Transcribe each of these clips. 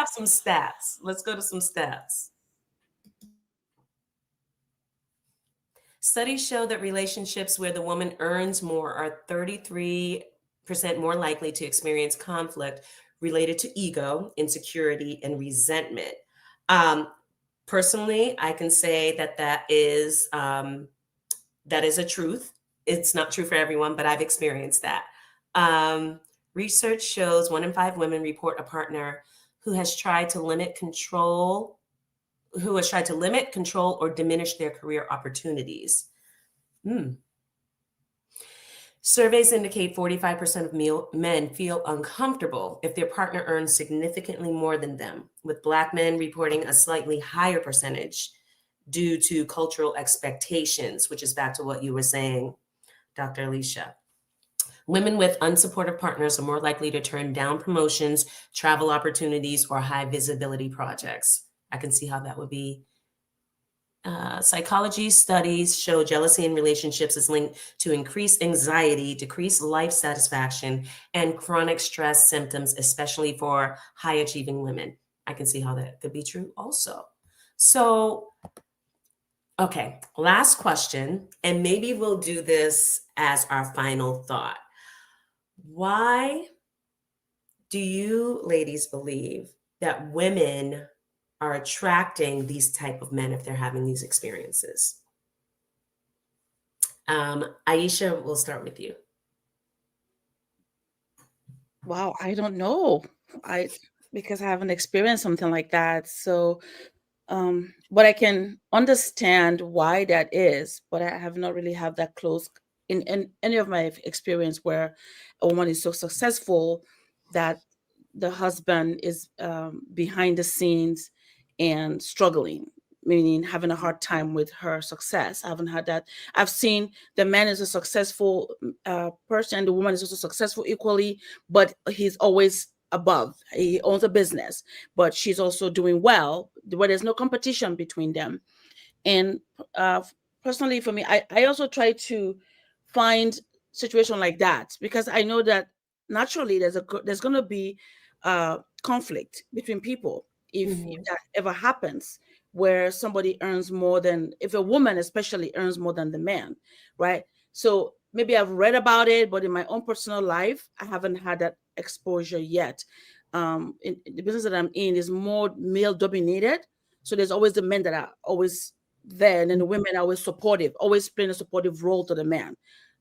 have some stats. Let's go to some stats. Studies show that relationships where the woman earns more are 33% more likely to experience conflict related to ego, insecurity, and resentment. Um, Personally, I can say that that is a truth. It's not true for everyone, but I've experienced that. Um, Research shows 1 in 5 women report a partner who has tried to limit control, control, or diminish their career opportunities. Hmm. Surveys indicate 45% of men feel uncomfortable if their partner earns significantly more than them, with Black men reporting a slightly higher percentage due to cultural expectations, which is back to what you were saying, Dr. Alicia. Women with unsupportive partners are more likely to turn down promotions, travel opportunities, or high visibility projects. I can see how that would be. Psychology studies show jealousy in relationships is linked to increased anxiety, decreased life satisfaction, and chronic stress symptoms, especially for high achieving women. I can see how that could be true also. So, okay, last question, and maybe we'll do this as our final thought. Why do you ladies believe that women are attracting these type of men if they're having these experiences? Aisha, we'll start with you. Wow, I don't know. I because I haven't experienced something like that. So, but I can understand why that is, but I have not really had that close in any of my experience where a woman is so successful that the husband is behind the scenes and struggling, meaning having a hard time with her success. I haven't had that. I've seen the man is a successful person, the woman is also successful equally, but he's always above. He owns a business, but she's also doing well, where there's no competition between them. And uh, personally, for me, I also try to find situation like that because I know that naturally there's going to be conflict between people if Mhm. that ever happens, where somebody earns more than, if a woman especially earns more than the man, right? So maybe I've read about it, but in my own personal life I haven't had that exposure yet. In the business that I'm in is more male dominated, so there's always the men that are always there, and then the women are always supportive, always playing a supportive role to the man.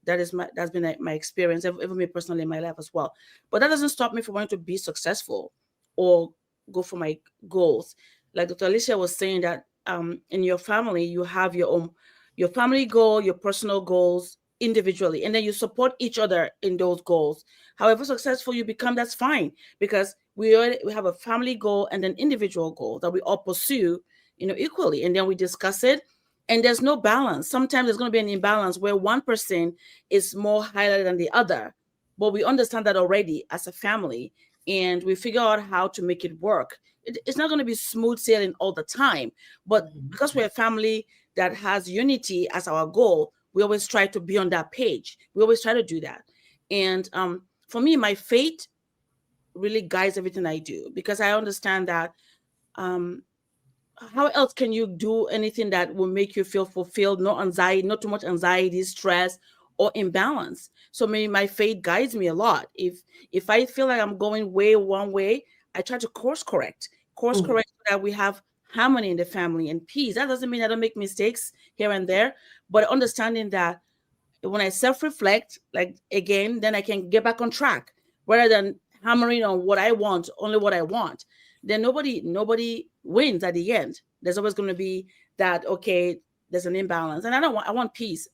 That's been my experience, even me personally in my life as well. But that doesn't stop me from wanting to be successful or go for my goals. Like Dr. Alicia was saying that in your family you have your family goal, your personal goals individually, and then you support each other in those goals. However successful you become, that's fine, because we have a family goal and an individual goal that we all pursue, equally, and then we discuss it. And there's no balance. Sometimes there's going to be an imbalance where one person is more highlighted than the other, but we understand that already as a family, and we figure out how to make it work. It's not going to be smooth sailing all the time, but Mhm. because we're a family that has unity as our goal, we always try to be on that page. We always try to do that. And for me, my faith really guides everything I do, because I understand that um, how else can you do anything that will make you feel fulfilled, no anxiety, not too much anxiety, stress, or imbalance? So maybe my faith guides me a lot. If I feel like I'm going way one way, I try to course Mhm. correct, so that we have harmony in the family and peace. That doesn't mean I don't make mistakes here and there, but understanding that when I self-reflect, like again, then I can get back on track, rather than hammering on what I want, only what I want. Then nobody wins at the end. There's always going to be that, okay, there's an imbalance, and I want peace.